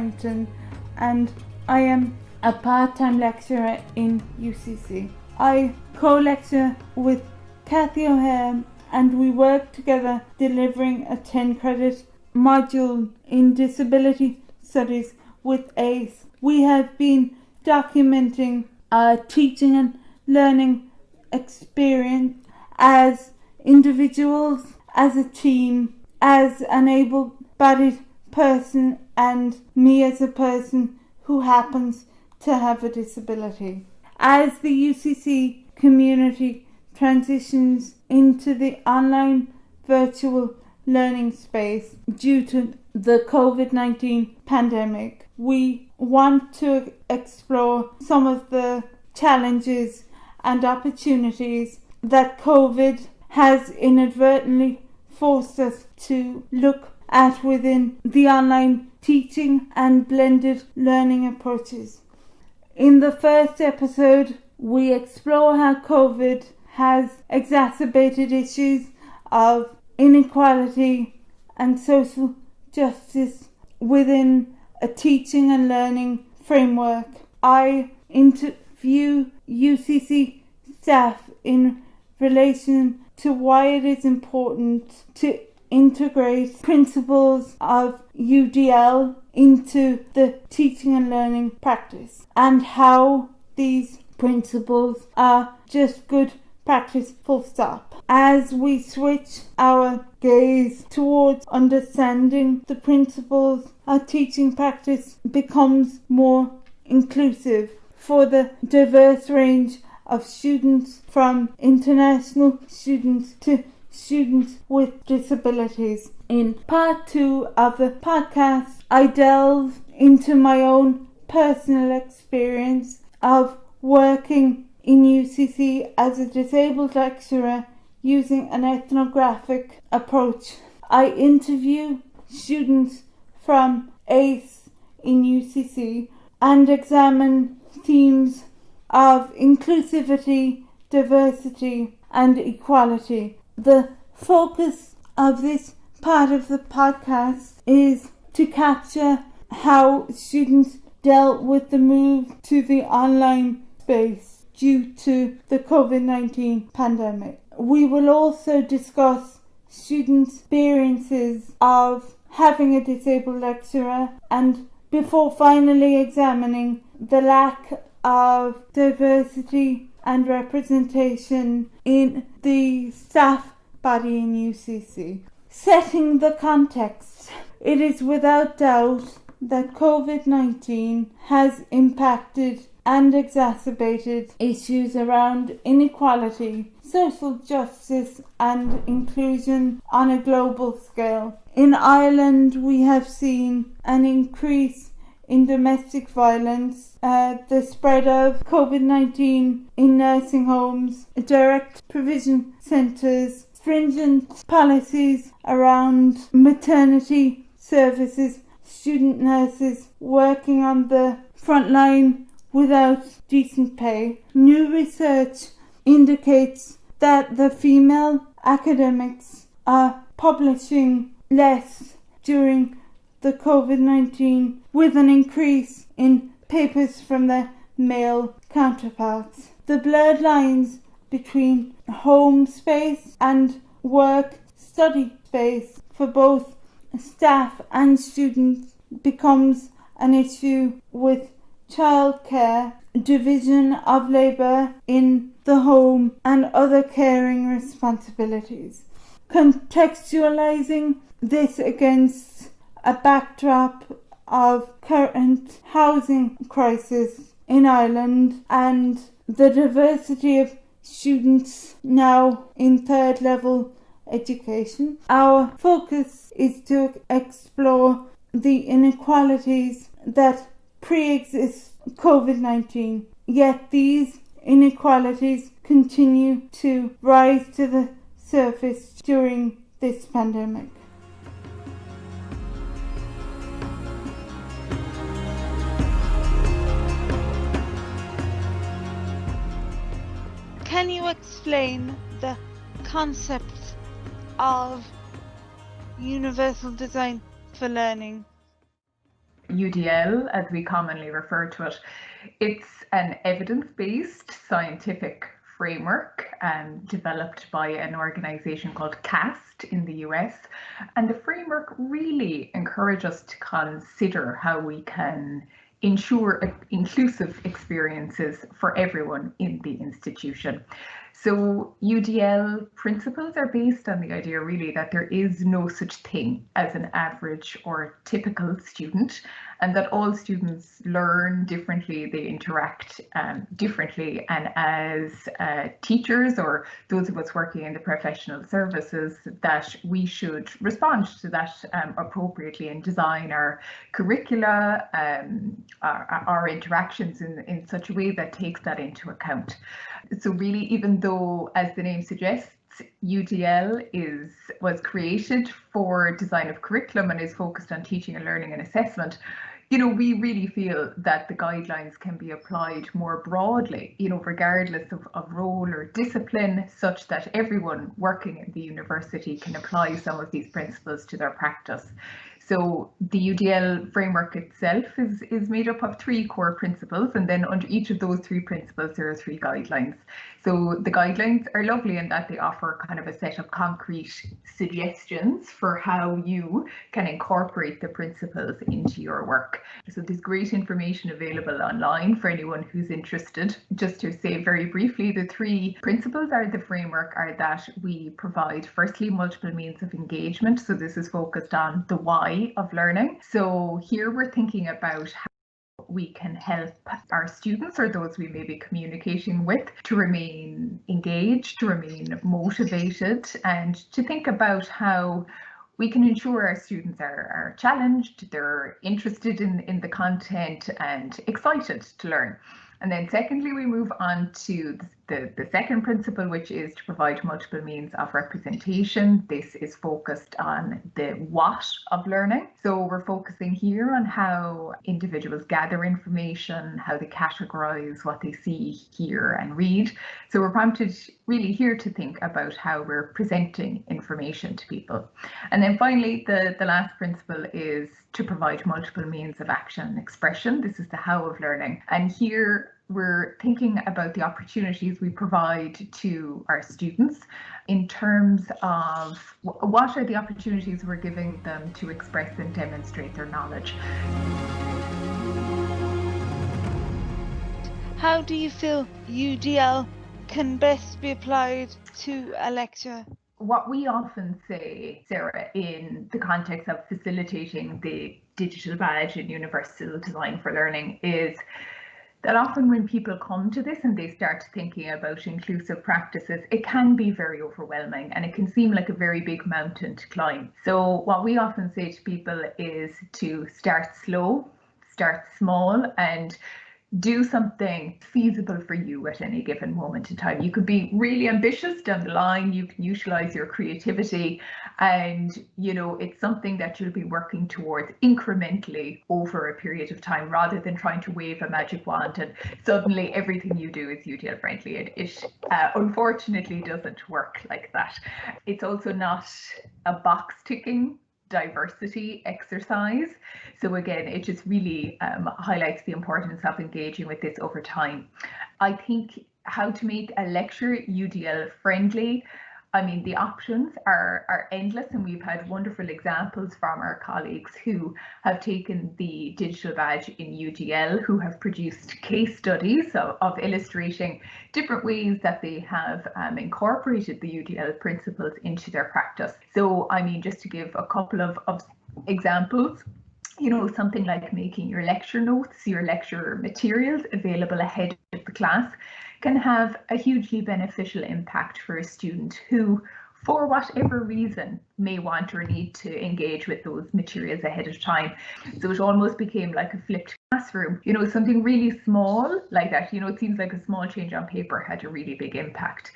Harrington, and I am a part-time lecturer in UCC. I co-lecture with Kathy Hare, and we work together delivering a 10-credit module in disability studies with ACE. We have been documenting our teaching and learning experience as individuals, as a team, as an able-bodied person, and me as a person who happens to have a disability. As the UCC community transitions into the online virtual learning space due to the COVID-19 pandemic, we want to explore some of the challenges and opportunities that COVID has inadvertently forced us to look at within the online teaching and blended learning approaches. In the first episode, we explore how COVID has exacerbated issues of inequality and social justice within a teaching and learning framework. I interview UCC staff in relation to why it is important to integrate principles of UDL into the teaching and learning practice, and how these principles are just good practice, full stop. As we switch our gaze towards understanding the principles, our teaching practice becomes more inclusive for the diverse range of students, from international students to students with disabilities. In part 2 of the podcast, I delve into my own personal experience of working in UCC as a disabled lecturer using an ethnographic approach. I interview students from ACE in UCC and examine themes of inclusivity, diversity, and equality. The focus of this part of the podcast is to capture how students dealt with the move to the online space due to the COVID-19 pandemic. We will also discuss students' experiences of having a disabled lecturer, and before finally examining the lack of diversity and representation in the staff body in UCC. Setting the context, it is without doubt that COVID-19 has impacted and exacerbated issues around inequality, social justice, and inclusion on a global scale. In Ireland, we have seen an increase in domestic violence, the spread of COVID-19 in nursing homes, direct provision centres, stringent policies around maternity services, student nurses working on the front line without decent pay. New research indicates that the female academics are publishing less during the COVID-19, with an increase in papers from their male counterparts. The blurred lines between home space and work study space for both staff and students becomes an issue with childcare, division of labour in the home, and other caring responsibilities. Contextualising this against a backdrop of current housing crisis in Ireland and the diversity of students now in third level education, our focus is to explore the inequalities that pre-exist COVID-19, yet these inequalities continue to rise to the surface during this pandemic. Can you explain the concept of universal design for learning? UDL, as we commonly refer to it. It's an evidence-based scientific framework developed by an organization called CAST in the US. And the framework really encourages us to consider how we can ensure inclusive experiences for everyone in the institution. So UDL principles are based on the idea really that there is no such thing as an average or typical student, and that all students learn differently, they interact differently, and as teachers or those of us working in the professional services, that we should respond to that appropriately and design our curricula, our interactions in such a way that takes that into account. So really, even though, as the name suggests, UDL was created for design of curriculum and is focused on teaching and learning and assessment, we really feel that the guidelines can be applied more broadly, regardless of role or discipline, such that everyone working in the university can apply some of these principles to their practice. So the UDL framework itself is made up of 3 core principles, and then under each of those 3 principles there are 3 guidelines. So the guidelines are lovely in that they offer kind of a set of concrete suggestions for how you can incorporate the principles into your work. So there's great information available online for anyone who's interested. Just to say very briefly, the 3 principles are the framework are that we provide firstly multiple means of engagement. So this is focused on the why of learning. So here we're thinking about how we can help our students or those we may be communicating with to remain engaged, to remain motivated, and to think about how we can ensure our students are challenged, they're interested in the content and excited to learn. And then secondly, we move on to the second principle, which is to provide multiple means of representation. This is focused on the what of learning. So we're focusing here on how individuals gather information, how they categorize what they see, hear, and read. So we're prompted really here to think about how we're presenting information to people. And then finally, the last principle is to provide multiple means of action and expression. This is the how of learning. And here we're thinking about the opportunities we provide to our students in terms of what are the opportunities we're giving them to express and demonstrate their knowledge. How do you feel UDL can best be applied to a lecture? What we often say, Sarah, in the context of facilitating the digital badge in universal design for learning is that often when people come to this and they start thinking about inclusive practices, it can be very overwhelming and it can seem like a very big mountain to climb. So what we often say to people is to start slow, start small, and do something feasible for you at any given moment in time. You could be really ambitious down the line, you can utilize your creativity, and it's something that you'll be working towards incrementally over a period of time rather than trying to wave a magic wand and suddenly everything you do is UDL friendly. It unfortunately doesn't work like that. It's also not a box ticking diversity exercise. So again, it just really highlights the importance of engaging with this over time. I think how to make a lecture UDL friendly, I mean, the options are endless, and we've had wonderful examples from our colleagues who have taken the digital badge in UDL, who have produced case studies of illustrating different ways that they have incorporated the UDL principles into their practice. So, I mean, just to give a couple of examples, something like making your lecture notes, your lecture materials available ahead of the class can have a hugely beneficial impact for a student who, for whatever reason, may want or need to engage with those materials ahead of time. So it almost became like a flipped classroom, something really small like that, it seems like a small change on paper had a really big impact.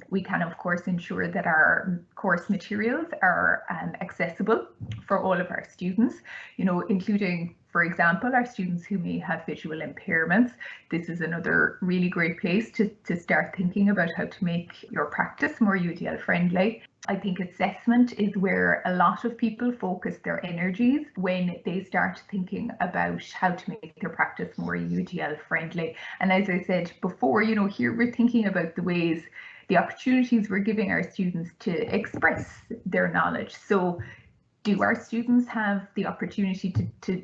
We can, of course, ensure that our course materials are accessible for all of our students, including For example, our students who may have visual impairments, this is another really great place to start thinking about how to make your practice more UDL friendly. I think assessment is where a lot of people focus their energies when they start thinking about how to make their practice more UDL friendly. And as I said before, here we're thinking about the opportunities we're giving our students to express their knowledge. So do our students have the opportunity to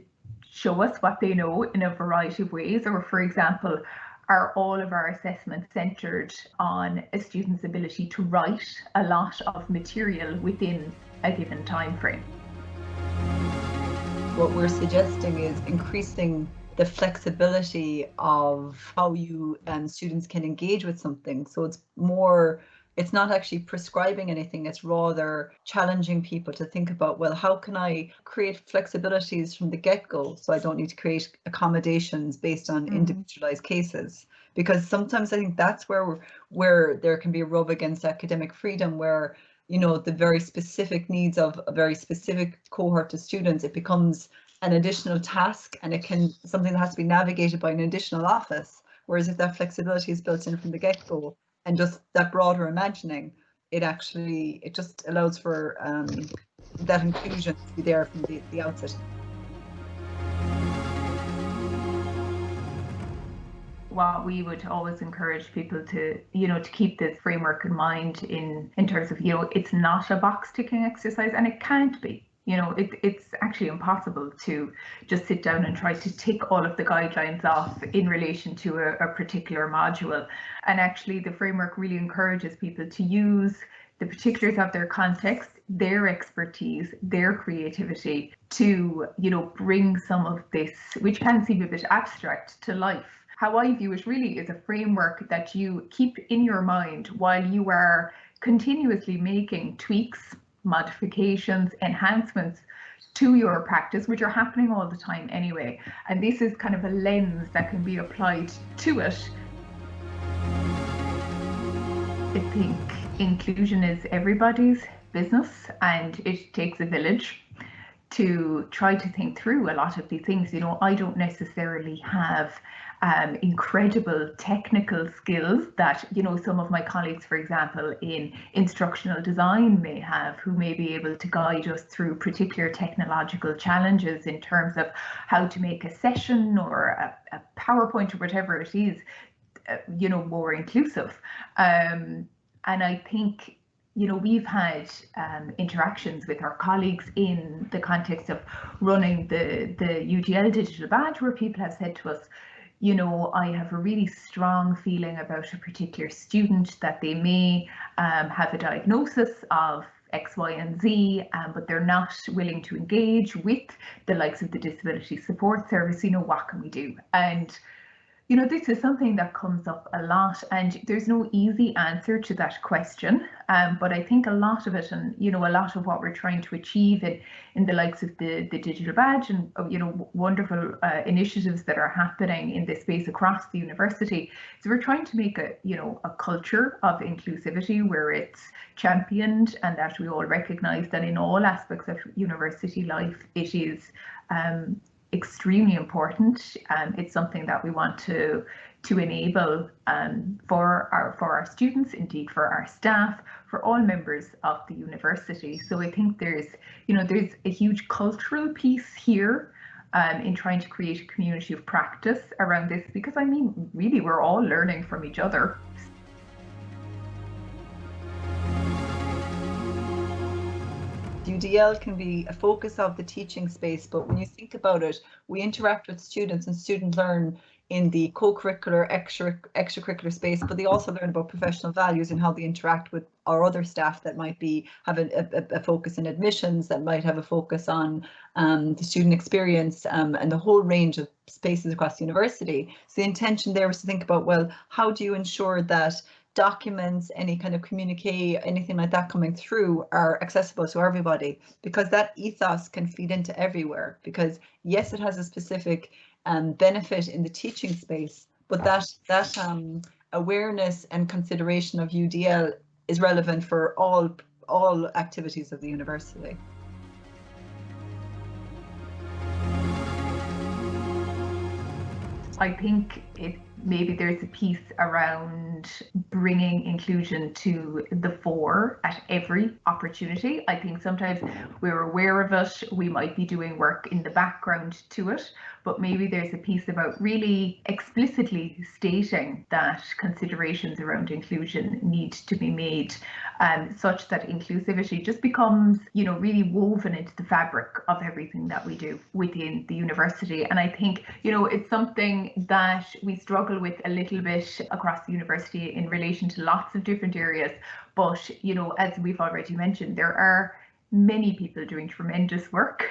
show us what they know in a variety of ways? Or, for example, are all of our assessments centred on a student's ability to write a lot of material within a given time frame? What we're suggesting is increasing the flexibility of how you students can engage with something. So it's not actually prescribing anything, it's rather challenging people to think about, well, how can I create flexibilities from the get-go so I don't need to create accommodations based on individualized cases? Because sometimes I think that's where there can be a rub against academic freedom, where the very specific needs of a very specific cohort of students, it becomes an additional task, and it can something that has to be navigated by an additional office. Whereas if that flexibility is built in from the get-go and just that broader imagining, it just allows for that inclusion to be there from the outset. What we would always encourage people to keep this framework in mind in terms of, it's not a box ticking exercise, and it can't be. It's actually impossible to just sit down and try to tick all of the guidelines off in relation to a particular module. And actually the framework really encourages people to use the particulars of their context, their expertise, their creativity to, bring some of this, which can seem a bit abstract, to life. How I view it really is a framework that you keep in your mind while you are continuously making tweaks, modifications, enhancements to your practice, which are happening all the time anyway. And this is kind of a lens that can be applied to it. I think inclusion is everybody's business, and it takes a village to try to think through a lot of these things. I don't necessarily have incredible technical skills that some of my colleagues, for example, in instructional design may have, who may be able to guide us through particular technological challenges in terms of how to make a session or a PowerPoint or whatever it is, more inclusive. And I think we've had interactions with our colleagues in the context of running the UDL digital badge, where people have said to us, I have a really strong feeling about a particular student, that they may have a diagnosis of X, Y, and Z, but they're not willing to engage with the likes of the Disability Support Service. What can we do? And this is something that comes up a lot, and there's no easy answer to that question. But I think a lot of it, and a lot of what we're trying to achieve in the likes of the digital badge and wonderful initiatives that are happening in this space across the university, so we're trying to make a culture of inclusivity where it's championed, and that we all recognise that in all aspects of university life it is extremely important. It's something that we want to enable for our students, indeed for our staff, for all members of the university. So I think there's a huge cultural piece here in trying to create a community of practice around this, because really we're all learning from each other. UDL can be a focus of the teaching space, but when you think about it, we interact with students, and students learn in the co-curricular, extracurricular space, but they also learn about professional values and how they interact with our other staff that might have a focus in admissions, that might have a focus on the student experience, and the whole range of spaces across the university. So the intention there was to think about, well, how do you ensure that documents, any kind of communique, anything like that coming through are accessible to everybody, because that ethos can feed into everywhere. Because yes, it has a specific benefit in the teaching space, but that awareness and consideration of UDL is relevant for all activities of the university. I think maybe there's a piece around bringing inclusion to the fore at every opportunity. I think sometimes we're aware of it, we might be doing work in the background to it, but maybe there's a piece about really explicitly stating that considerations around inclusion need to be made, such that inclusivity just becomes, really woven into the fabric of everything that we do within the university. And I think, it's something that we struggle with a little bit across the university in relation to lots of different areas. But, as we've already mentioned, there are many people doing tremendous work,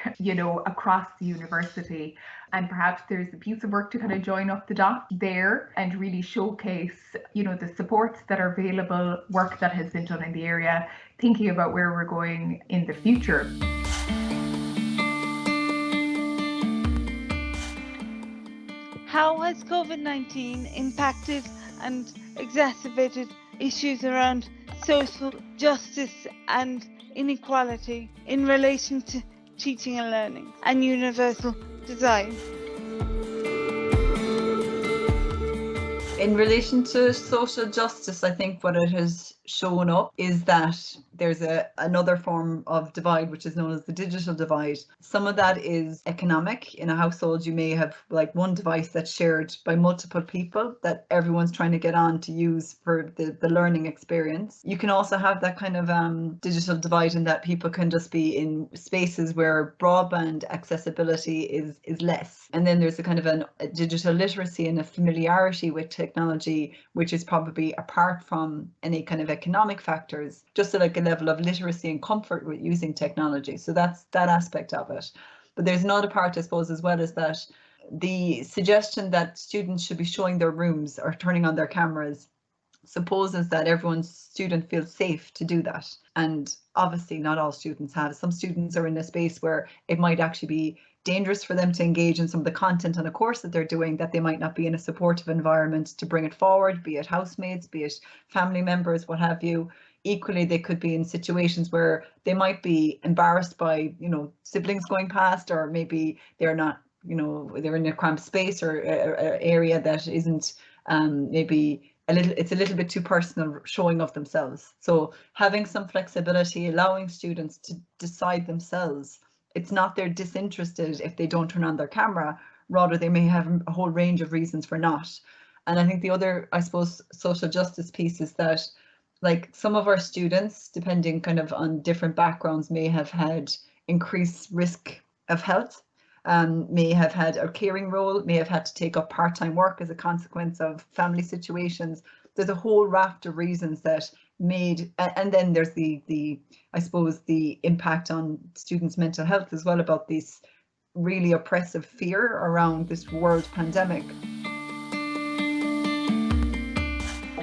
across the university. And perhaps there's a piece of work to kind of join up the dots there and really showcase, the supports that are available, work that has been done in the area, thinking about where we're going in the future. How has COVID-19 impacted and exacerbated issues around social justice and inequality in relation to teaching and learning and universal design? In relation to social justice, I think what it has shown up is that there's another form of divide, which is known as the digital divide. Some of that is economic. In a household, you may have like one device that's shared by multiple people that everyone's trying to get on to use for the learning experience. You can also have that kind of digital divide in that people can just be in spaces where broadband accessibility is less. And then there's a kind of a digital literacy and a familiarity with technology, which is probably apart from any kind of economic factors, just like a level of literacy and comfort with using technology. So that's that aspect of it. But there's another part, I suppose, as well, is that the suggestion that students should be showing their rooms or turning on their cameras supposes that everyone's student feels safe to do that. And obviously not all students have. Some students are in a space where it might actually be dangerous for them to engage in some of the content on a course that they're doing, that they might not be in a supportive environment to bring it forward, be it housemates, be it family members, what have you. Equally, they could be in situations where they might be embarrassed by, siblings going past, or maybe they're not, they're in a cramped space or area that isn't maybe it's a little bit too personal showing of themselves. So having some flexibility, allowing students to decide themselves. It's not they're disinterested if they don't turn on their camera, rather they may have a whole range of reasons for not. And I think the other, I suppose, social justice piece is that, like, some of our students, depending kind of on different backgrounds, may have had increased risk of health, may have had a caring role, may have had to take up part-time work as a consequence of family situations. There's a whole raft of reasons that made, and then there's the I suppose the impact on students' mental health as well, about this really oppressive fear around this world pandemic.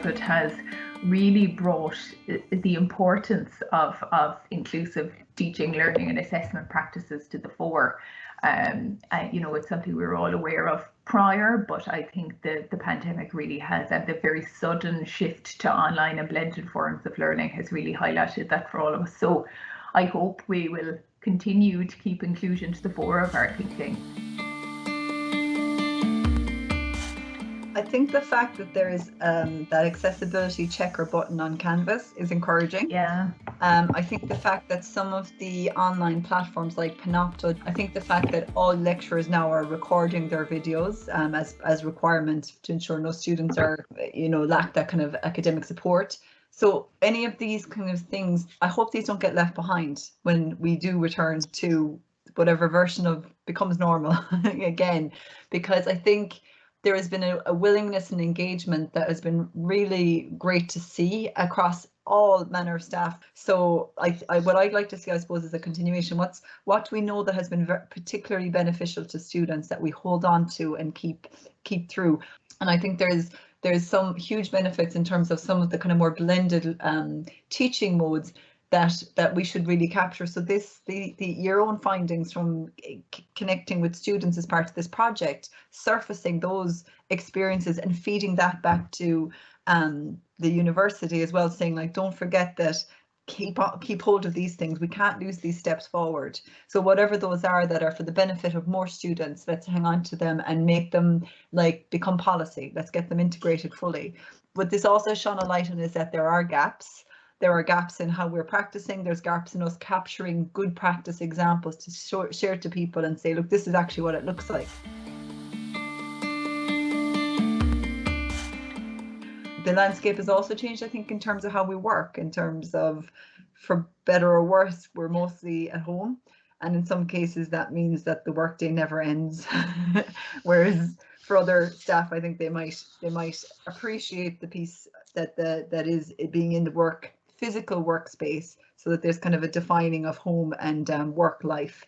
It has really brought the importance of inclusive teaching, learning and assessment practices to the fore. It's something we were all aware of prior, but I think the pandemic really has, and the very sudden shift to online and blended forms of learning has really highlighted that for all of us. So I hope we will continue to keep inclusion to the fore of our thinking. I think the fact that there is that accessibility checker button on Canvas is encouraging. Yeah. I think the fact that some of the online platforms like Panopto, I think the fact that all lecturers now are recording their videos as requirement to ensure no students are, lack that kind of academic support. So any of these kind of things, I hope these don't get left behind when we do return to whatever version of becomes normal again, because I think there has been a willingness and engagement that has been really great to see across all manner of staff. So what I'd like to see, I suppose, is a continuation. What do we know that has been particularly beneficial to students that we hold on to and keep through? And I think there's some huge benefits in terms of some of the kind of more blended teaching modes that we should really capture. So your own findings from connecting with students as part of this project, surfacing those experiences and feeding that back to the university as well, saying, like, don't forget that keep hold of these things. We can't lose these steps forward. So whatever those are that are for the benefit of more students, let's hang on to them and make them like become policy. Let's get them integrated fully. What this also shone a light on is that there are gaps. There are gaps in how we're practicing. There's gaps in us capturing good practice examples to share to people and say, look, this is actually what it looks like. The landscape has also changed, I think, in terms of how we work, in terms of, for better or worse, we're mostly at home. And in some cases, that means that the workday never ends. Whereas for other staff, I think they might appreciate the piece that is it being in the physical workspace, so that there's kind of a defining of home and work life.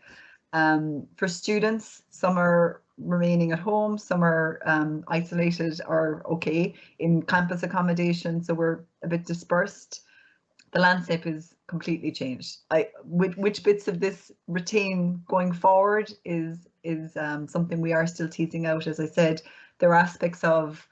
For students, some are remaining at home, some are isolated or okay in campus accommodation, so we're a bit dispersed. The landscape is completely changed. Which bits of this retain going forward is something we are still teasing out. As I said, there are aspects of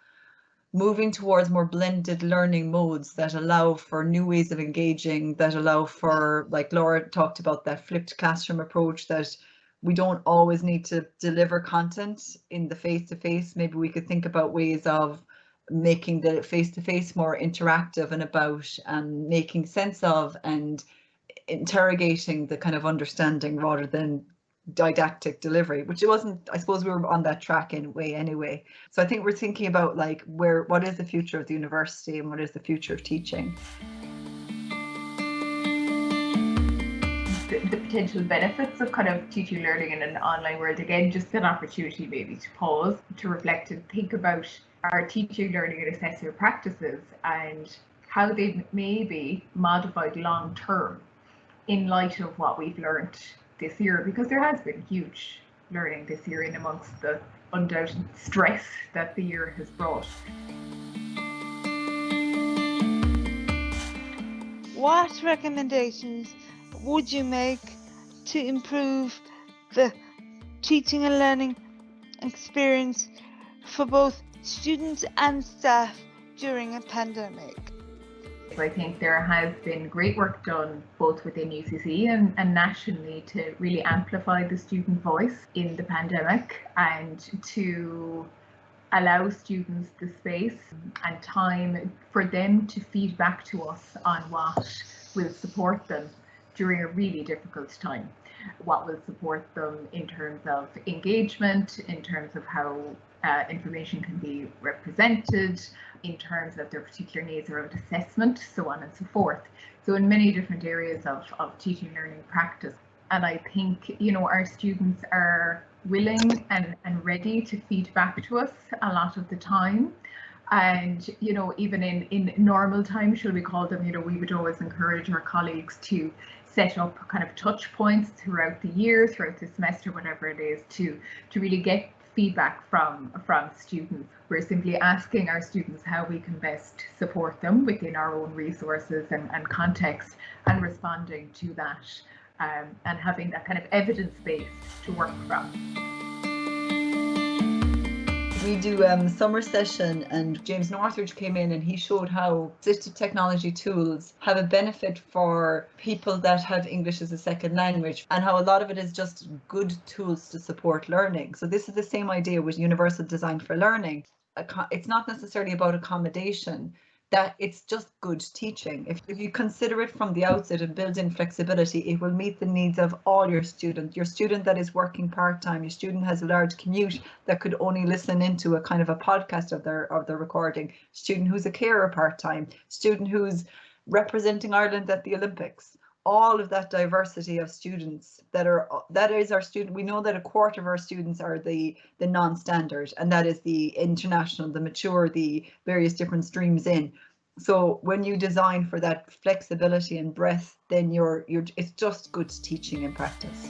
moving towards more blended learning modes that allow for new ways of engaging, that allow for, like Laura talked about, that flipped classroom approach, that we don't always need to deliver content in the face-to-face. Maybe we could think about ways of making the face-to-face more interactive and about making sense of and interrogating the kind of understanding rather than didactic delivery, which it wasn't. I suppose we were on that track in a way anyway. So I think we're thinking about like what is the future of the university and what is the future of teaching. The potential benefits of kind of teaching learning in an online world, again, just an opportunity maybe to pause, to reflect and think about our teaching, learning and assessment practices and how they may be modified long term in light of what we've learned this year, because there has been huge learning this year in amongst the undoubted stress that the year has brought. What recommendations would you make to improve the teaching and learning experience for both students and staff during a pandemic? I think there has been great work done both within UCC and nationally to really amplify the student voice in the pandemic and to allow students the space and time for them to feed back to us on what will support them during a really difficult time. What will support them in terms of engagement, in terms of how information can be represented, in terms of their particular needs around assessment, so on and so forth. So in many different areas of teaching, learning, practice. And I think, our students are willing and ready to feed back to us a lot of the time. And, even in normal times, shall we call them, we would always encourage our colleagues to set up kind of touch points throughout the year, throughout the semester, whatever it is, to really get feedback from students. We're simply asking our students how we can best support them within our own resources and context, and responding to that and having that kind of evidence base to work from. We do summer session, and James Northridge came in and he showed how assistive technology tools have a benefit for people that have English as a second language, and how a lot of it is just good tools to support learning. So this is the same idea with universal design for learning. It's not necessarily about accommodation, that it's just good teaching. If you consider it from the outset and build in flexibility, it will meet the needs of all your students. Your student that is working part-time, your student has a large commute that could only listen into a kind of a podcast of their recording, student who's a carer part-time, student who's representing Ireland at the Olympics. All of that diversity of students that is our student. We know that a quarter of our students are the non-standard, and that is the international, the mature, the various different streams in. So when you design for that flexibility and breadth, then it's just good teaching and practice.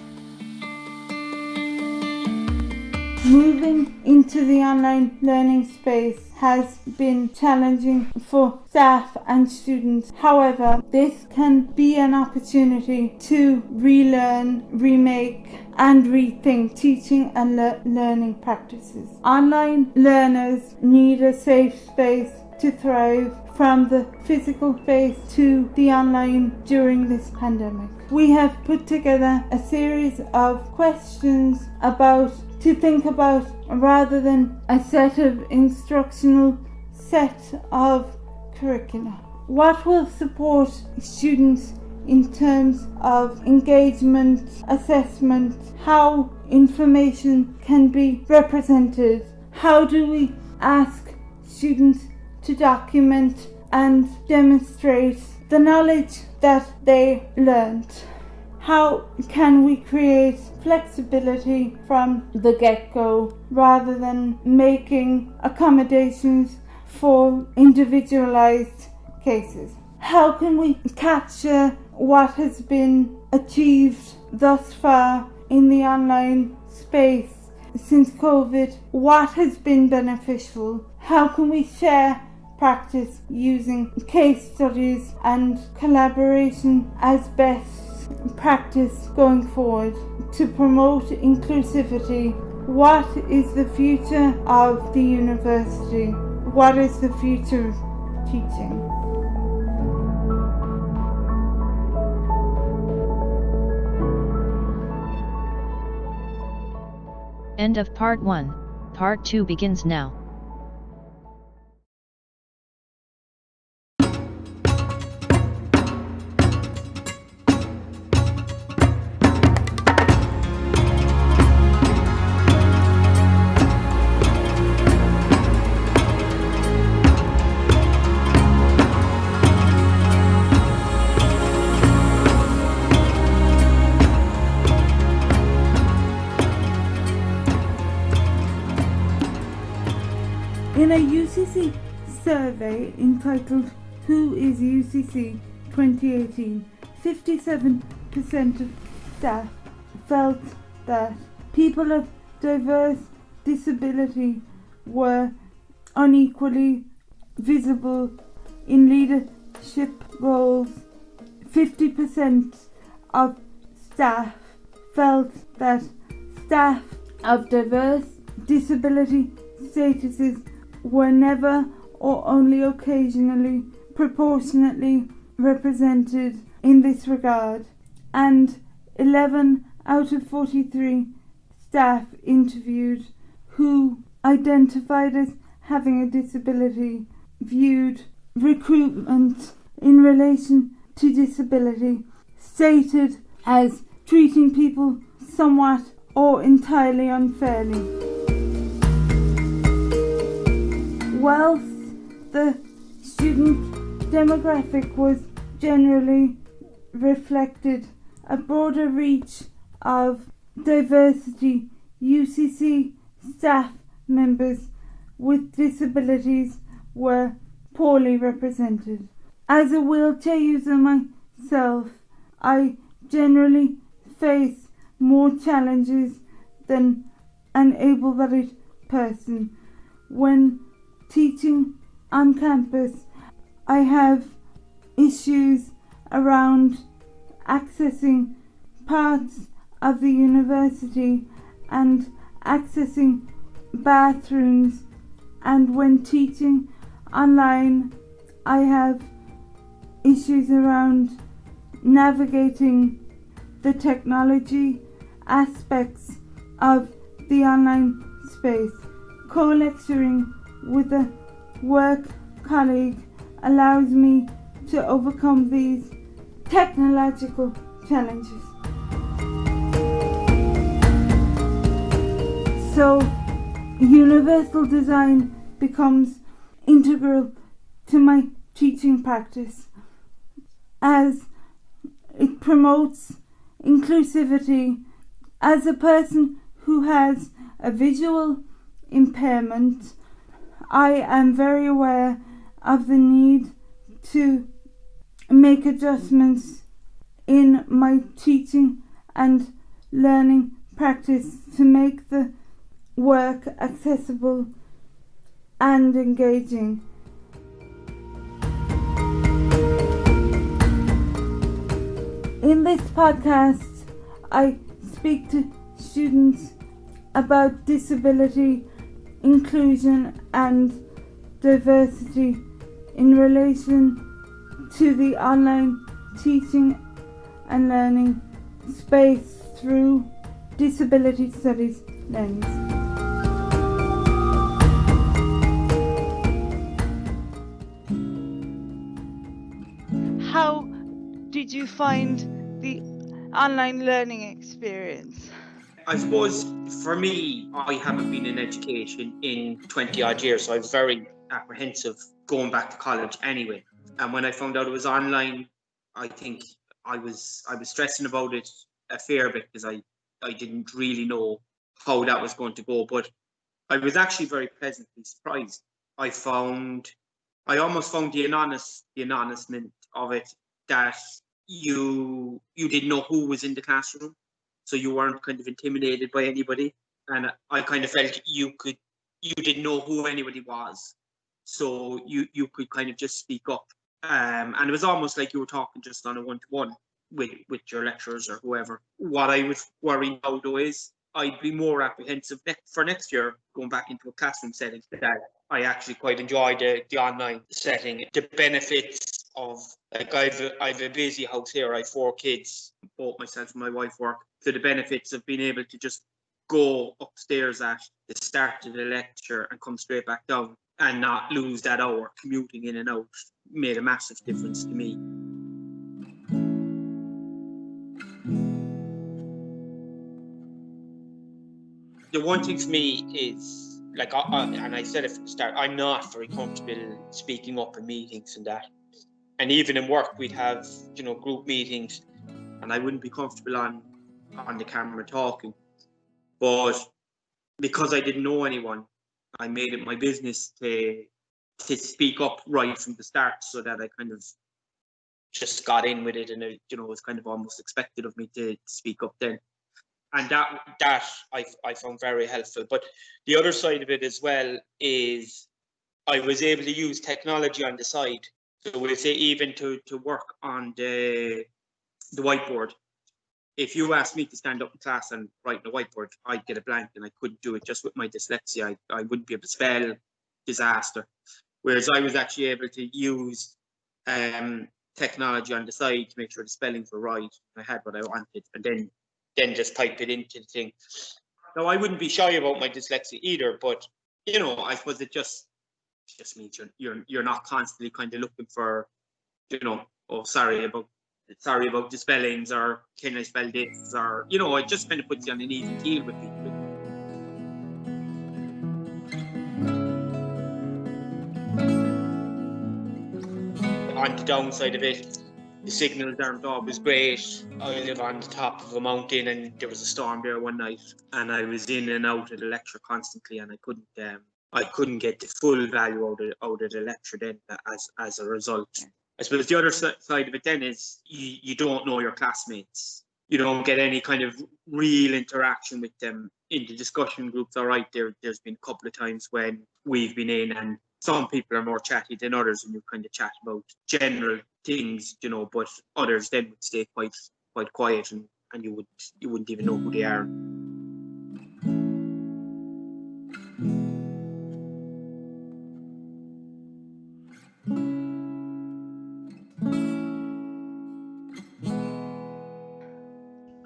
Moving into the online learning space has been challenging for staff and students. However, this can be an opportunity to relearn, remake and rethink teaching and learning practices. Online learners need a safe space to thrive from the physical space to the online during this pandemic. We have put together a series of questions to think about rather than a set of instructional set of curricula. What will support students in terms of engagement, assessment, how information can be represented, how do we ask students to document and demonstrate the knowledge that they learned. How can we create flexibility from the get-go rather than making accommodations for individualized cases? How can we capture what has been achieved thus far in the online space since COVID? What has been beneficial? How can we share practice using case studies and collaboration as best practice going forward to promote inclusivity? What is the future of the university? What is the future of teaching? End of part 1. Part 2 begins now. In a UCC survey entitled Who is UCC 2018, 57% of staff felt that people of diverse disability were unequally visible in leadership roles. 50% of staff felt that staff of diverse disability statuses were never or only occasionally proportionately represented in this regard, and 11 out of 43 staff interviewed who identified as having a disability viewed recruitment in relation to disability stated as treating people somewhat or entirely unfairly. Whilst the student demographic was generally reflected a broader reach of diversity, UCC staff members with disabilities were poorly represented. As a wheelchair user myself, I generally face more challenges than an able-bodied person. When teaching on campus, I have issues around accessing parts of the university and accessing bathrooms, and when teaching online, I have issues around navigating the technology aspects of the online space. Co-lecturing with a work colleague allows me to overcome these technological challenges. So, universal design becomes integral to my teaching practice as it promotes inclusivity. As a person who has a visual impairment, I am very aware of the need to make adjustments in my teaching and learning practice to make the work accessible and engaging. In this podcast, I speak to students about disability, inclusion and diversity in relation to the online teaching and learning space through disability studies lens. How did you find the online learning experience? I suppose for me, I haven't been in education in 20 odd years, so I was very apprehensive going back to college anyway. And when I found out it was online, I think I was stressing about it a fair bit because I didn't really know how that was going to go. But I was actually very pleasantly surprised. I almost found the anonymity of it, that you didn't know who was in the classroom, so you weren't kind of intimidated by anybody, and I kind of felt you didn't know who anybody was, so you could kind of just speak up, and it was almost like you were talking just on a one-to-one with your lecturers or whoever. What I was worrying about though is I'd be more apprehensive for next year going back into a classroom setting. That I actually quite enjoy the online setting. The benefits of, like, I've a busy house here. I have 4 kids, both myself and my wife work. So the benefits of being able to just go upstairs at the start of the lecture and come straight back down and not lose that hour commuting in and out made a massive difference to me. The one thing for me is, like, and I said it from the start, I'm not very comfortable speaking up in meetings and that. And even in work, we'd have, group meetings, and I wouldn't be comfortable on the camera talking. But because I didn't know anyone, I made it my business to speak up right from the start, so that I kind of just got in with it, and it was kind of almost expected of me to speak up then. And that I found very helpful. But the other side of it as well is I was able to use technology on the side. So we'll say even to work on the whiteboard. If you asked me to stand up in class and write on a whiteboard, I'd get a blank and I couldn't do it just with my dyslexia. I wouldn't be able to spell, disaster. Whereas I was actually able to use technology on the side to make sure the spellings were right. I had what I wanted, and then just type it into the thing. Now, I wouldn't be shy about my dyslexia either, but I suppose it just means you're not constantly kind of looking for, oh, sorry about the spellings, or can I spell this, or it just kind of puts you on an even keel with people. On the downside of it, the signals aren't always great. I live on the top of a mountain, and there was a storm there one night, and I was in and out of the lecture constantly, and I couldn't get the full value out of the lecture then as a result. I suppose the other side of it then is you don't know your classmates. You don't get any kind of real interaction with them in the discussion groups. All right, there's been a couple of times when we've been in, and some people are more chatty than others, and you kind of chat about general things, but others then would stay quite quiet, and you wouldn't even know who they are.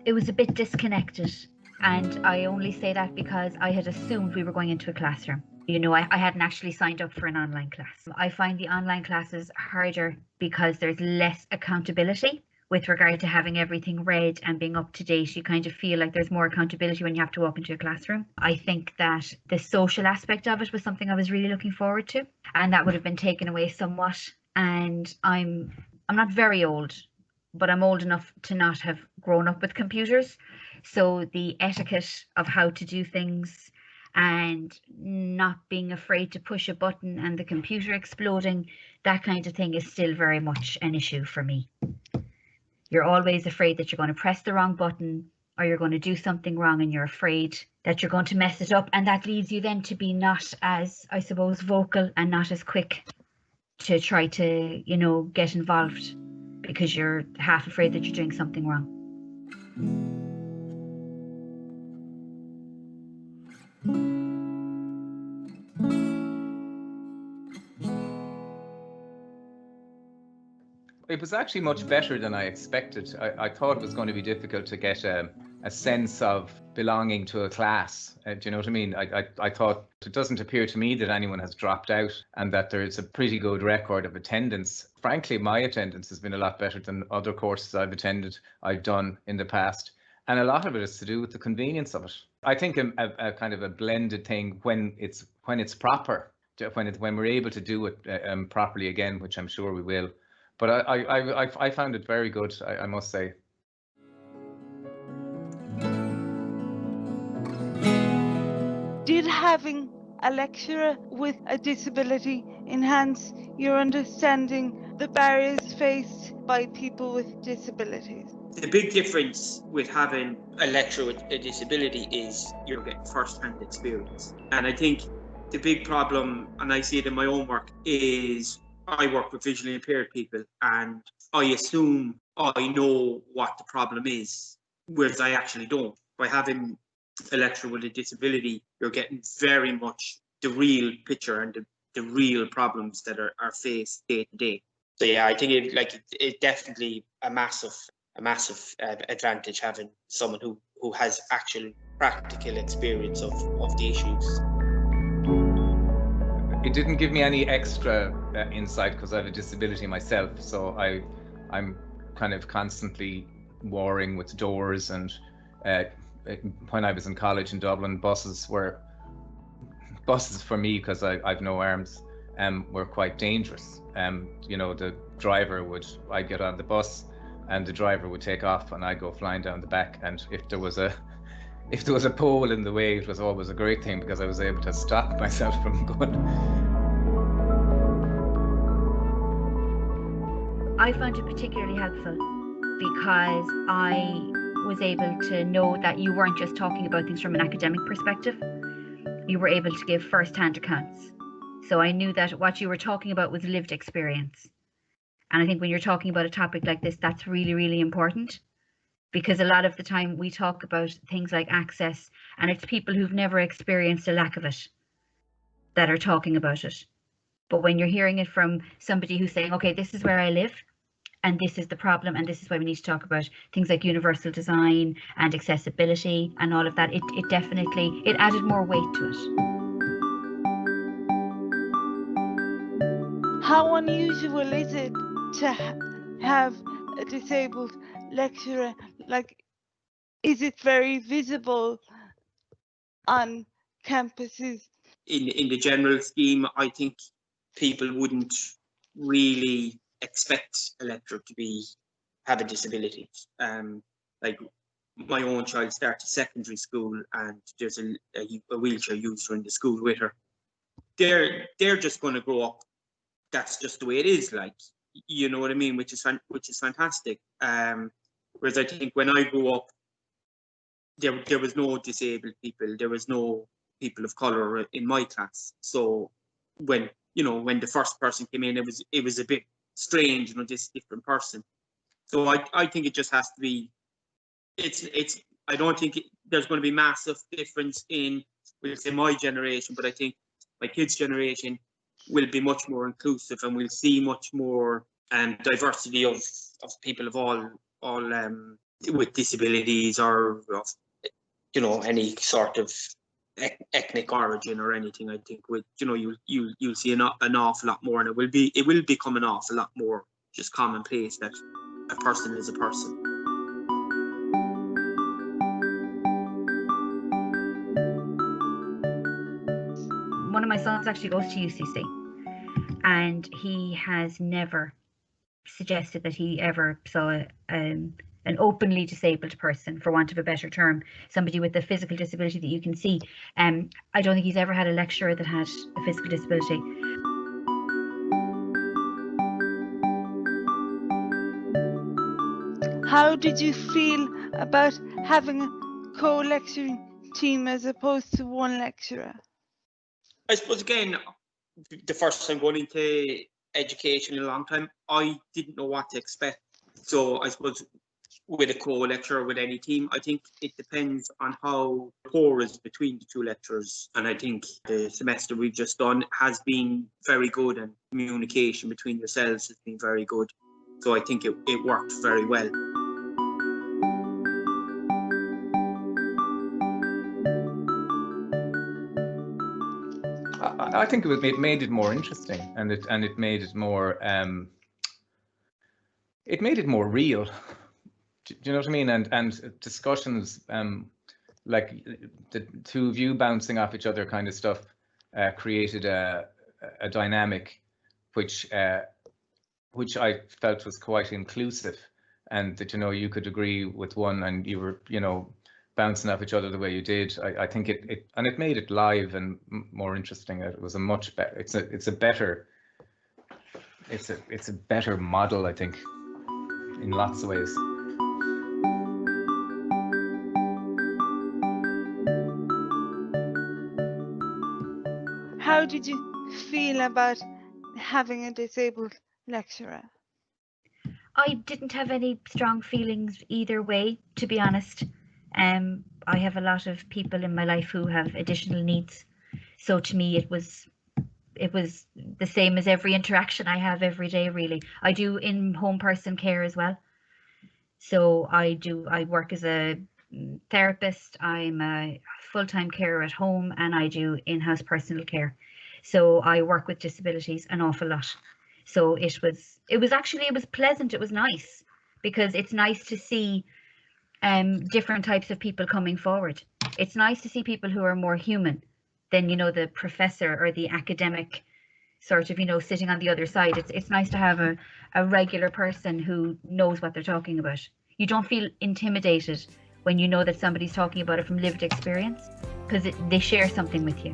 It was a bit disconnected, and I only say that because I had assumed we were going into a classroom. I hadn't actually signed up for an online class. I find the online classes harder because there's less accountability with regard to having everything read and being up to date. You kind of feel like there's more accountability when you have to walk into a classroom. I think that the social aspect of it was something I was really looking forward to, and that would have been taken away somewhat. And I'm not very old, but I'm old enough to not have grown up with computers. So the etiquette of how to do things and not being afraid to push a button and the computer exploding, that kind of thing is still very much an issue for me. You're always afraid that you're going to press the wrong button, or you're going to do something wrong, and you're afraid that you're going to mess it up. And that leads you then to be not as, I suppose, vocal and not as quick to try to, get involved, because you're half afraid that you're doing something wrong. It was actually much better than I expected. I thought it was going to be difficult to get a sense of belonging to a class. Do you know what I mean? I thought it doesn't appear to me that anyone has dropped out and that there's a pretty good record of attendance. Frankly, my attendance has been a lot better than other courses I've done in the past. And a lot of it is to do with the convenience of it. I think a kind of a blended thing when it's proper, when we're able to do it properly again, which I'm sure we will. But I found it very good, I must say. Did having a lecturer with a disability enhance your understanding the barriers faced by people with disabilities? The big difference with having a lecturer with a disability is you're getting first-hand experience. And I think the big problem, and I see it in my own work, is I work with visually impaired people and I assume I know what the problem is, whereas I actually don't. By having a lecturer with a disability, you're getting very much the real picture and the real problems that are faced day to day. So yeah, I think it definitely a massive advantage having someone who has actual practical experience of the issues. It didn't give me any extra insight because I have a disability myself, so I'm kind of constantly warring with doors, and when I was in college in Dublin, buses for me, because I've no arms, were quite dangerous. You know, I'd get on the bus and the driver would take off and I'd go flying down the back, and if there was a pole in the way, it was always a great thing because I was able to stop myself from going. I found it particularly helpful because I was able to know that you weren't just talking about things from an academic perspective. You were able to give first-hand accounts. So I knew that what you were talking about was lived experience. And I think when you're talking about a topic like this, that's really, really important, because a lot of the time we talk about things like access, and it's people who've never experienced a lack of it that are talking about it. But when you're hearing it from somebody who's saying, okay, this is where I live, and this is the problem, and this is why we need to talk about things like universal design and accessibility and all of that, it definitely added more weight to it. How unusual is it to have a disabled lecturer? Like, is it very visible on campuses? In the general scheme, I think people wouldn't really expect a lecturer to have a disability. Like my own child started secondary school and there's a wheelchair user in the school with her. They're just going to grow up. That's just the way it is, like, you know what I mean, which is fantastic. Whereas I think when I grew up, there was no disabled people, there was no people of color in my class. So when the first person came in, it was a bit strange, this different person. So I think it just has to be. I don't think there's going to be massive difference in, we'll say, my generation, but I think my kids' generation will be much more inclusive, and we'll see much more diversity of people of all with disabilities, or of, any sort of ethnic origin or anything. I think you'll see an awful lot more, and it will become an awful lot more just commonplace that a person is a person. One of my sons actually goes to UCC, and he has never suggested that he ever saw an openly disabled person, for want of a better term, somebody with a physical disability that you can see. I don't think he's ever had a lecturer that had a physical disability. How did you feel about having a co-lecturing team as opposed to one lecturer? I suppose, again, the first time going into education in a long time, I didn't know what to expect. So I suppose with a co-lecturer, with any team, I think it depends on how rapport is between the two lecturers. And I think the semester we've just done has been very good, and communication between yourselves has been very good. So I think it worked very well. I think it made it more interesting, and it made it more real. Do you know what I mean? And discussions like the two of you bouncing off each other kind of stuff created a dynamic which I felt was quite inclusive, and that, you know, you could agree with one and you were, you know, bouncing off each other the way you did. I think it made it live and more interesting. It was a much better. It's a better model, I think, in lots of ways. How did you feel about having a disabled lecturer? I didn't have any strong feelings either way, to be honest. I have a lot of people in my life who have additional needs, so to me it was the same as every interaction I have every day, really. I do in-home person care as well. So I work as a therapist, I'm a full-time carer at home, and I do in-house personal care. So I work with disabilities an awful lot. So it was pleasant, it was nice, because it's nice to see different types of people coming forward. It's nice to see people who are more human than, you know, the professor or the academic sort of, you know, sitting on the other side. It's nice to have a regular person who knows what they're talking about. You don't feel intimidated when you know that somebody's talking about it from lived experience, because they share something with you.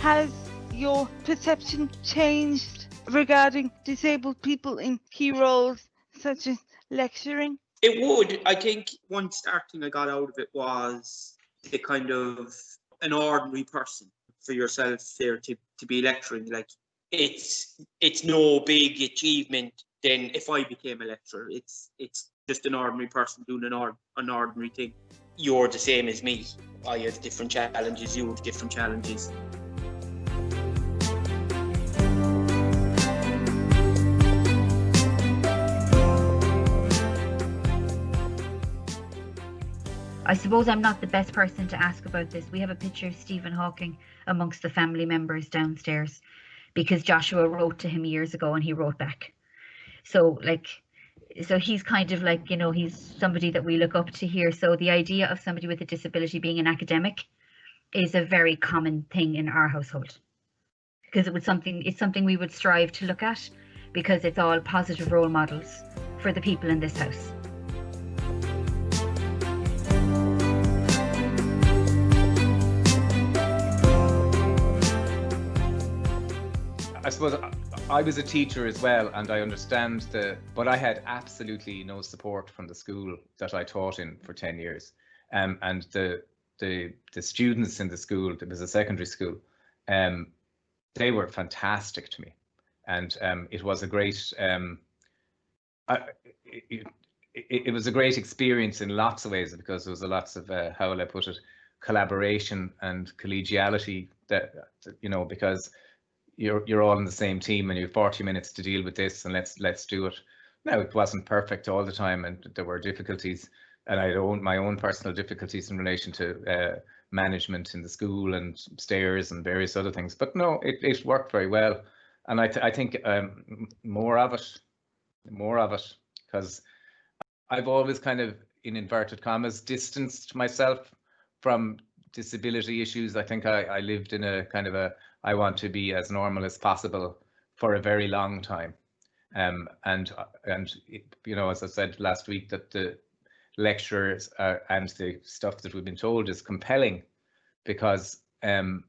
Has your perception changed regarding disabled people in key roles such as lecturing? It would. I think one starting I got out of it was the kind of an ordinary person for yourself there to be lecturing. Like, it's no big achievement then if I became a lecturer. It's just an ordinary person doing an ordinary thing. You're the same as me. I have different challenges, you have different challenges. I suppose I'm not the best person to ask about this. We have a picture of Stephen Hawking amongst the family members downstairs, because Joshua wrote to him years ago and he wrote back. So he's kind of like, you know, he's somebody that we look up to here. So the idea of somebody with a disability being an academic is a very common thing in our household, because it's something we would strive to look at, because it's all positive role models for the people in this house. I suppose I was a teacher as well, and I understand but I had absolutely no support from the school that I taught in for 10 years. And the students in the school, it was a secondary school, they were fantastic to me. And it was a great, it was a great experience in lots of ways, because there was lots of, how will I put it, collaboration and collegiality, that, you know, because you're all in the same team and you have 40 minutes to deal with this, and let's do it. Now, it wasn't perfect all the time, and there were difficulties, and I had my own personal difficulties in relation to management in the school and stairs and various other things. But no, it worked very well, and I think more of it, because I've always kind of, in inverted commas, distanced myself from disability issues. I think I lived in a kind of I want to be as normal as possible for a very long time. And you know, as I said last week, that the lectures and the stuff that we've been told is compelling, because there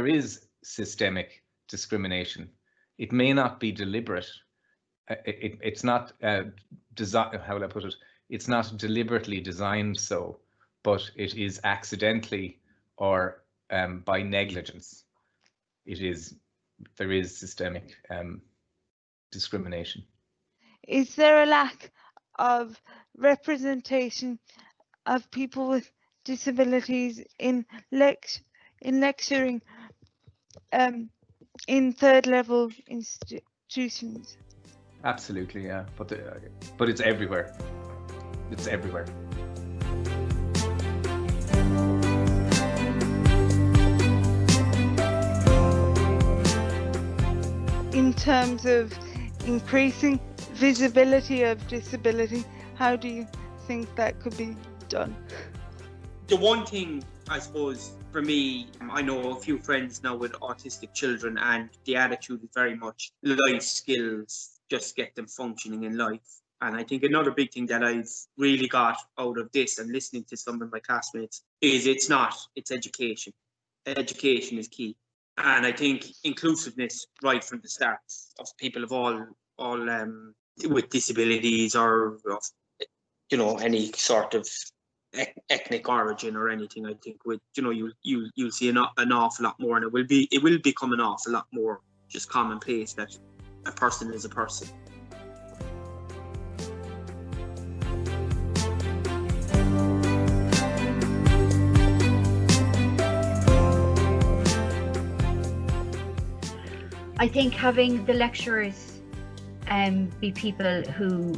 is systemic discrimination. It may not be deliberate. It's not how will I put it? It's not deliberately designed so, but it is accidentally or by negligence. There is systemic discrimination. Is there a lack of representation of people with disabilities in lecturing in third level institutions? Absolutely, yeah. But it's everywhere. It's everywhere. In terms of increasing visibility of disability, how do you think that could be done? The one thing, I suppose, for me, I know a few friends now with autistic children, and the attitude is very much life skills, just get them functioning in life. And I think another big thing that I've really got out of this and listening to some of my classmates is it's education. Education is key. And I think inclusiveness right from the start of people of all with disabilities or of, any sort of ethnic origin or anything. I think with you'll see an awful lot more, and it will become an awful lot more just commonplace that a person is a person. I think having the lecturers be people who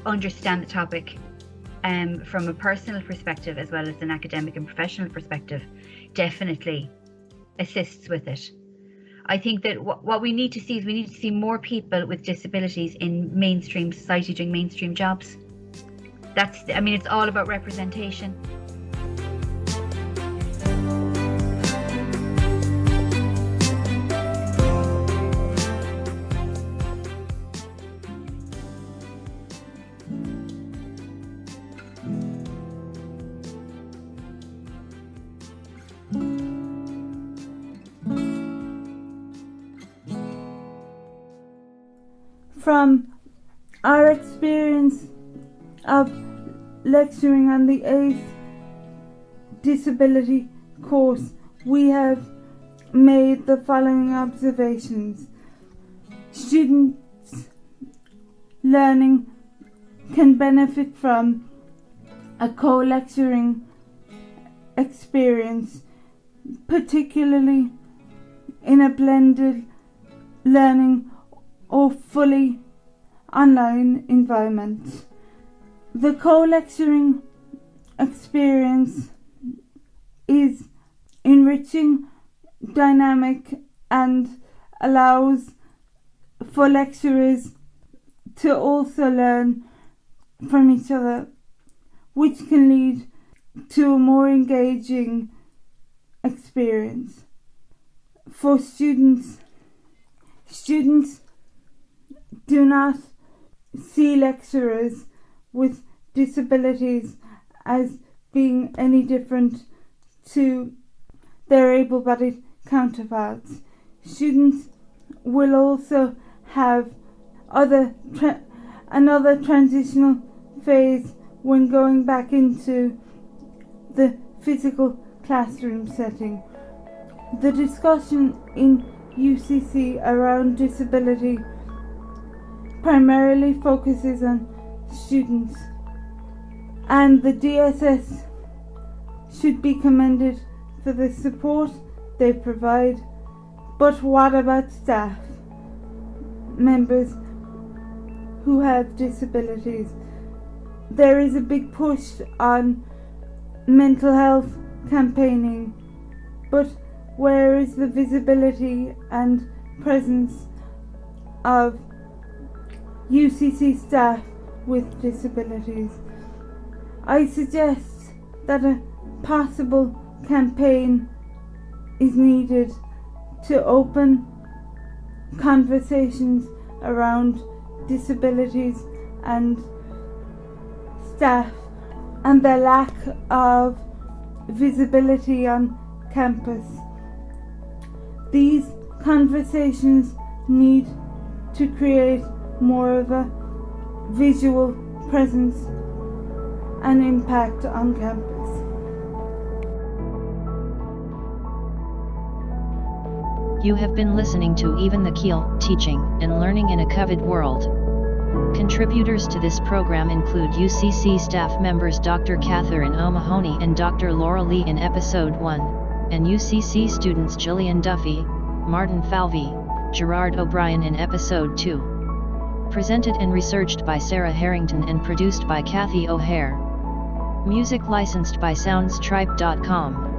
understand the topic from a personal perspective as well as an academic and professional perspective definitely assists with it. I think that what we need to see is we need to see more people with disabilities in mainstream society doing mainstream jobs. It's all about representation. From our experience of lecturing on the 8th disability course, we have made the following observations. Students learning can benefit from a co-lecturing experience, particularly in a blended learning or fully online environment. The co-lecturing experience is enriching, dynamic, and allows for lecturers to also learn from each other, which can lead to a more engaging experience. For students do not see lecturers with disabilities as being any different to their able-bodied counterparts. Students will also have another transitional phase when going back into the physical classroom setting. The discussion in UCC around disability primarily focuses on students, and the DSS should be commended for the support they provide. But what about staff members who have disabilities? There is a big push on mental health campaigning, but where is the visibility and presence of UCC staff with disabilities? I suggest that a possible campaign is needed to open conversations around disabilities and staff and the lack of visibility on campus. These conversations need to create more of a visual presence and impact on campus. You have been listening to Even the Keel, teaching and learning in a COVID world. Contributors to this program include UCC staff members Dr. Catherine O'Mahony and Dr. Laura Lee in Episode 1, and UCC students Gillian Duffy, Martin Falvey, Gerard O'Brien in Episode 2. Presented and researched by Sarah Harrington and produced by Kathy O'Hare. Music licensed by soundstripe.com.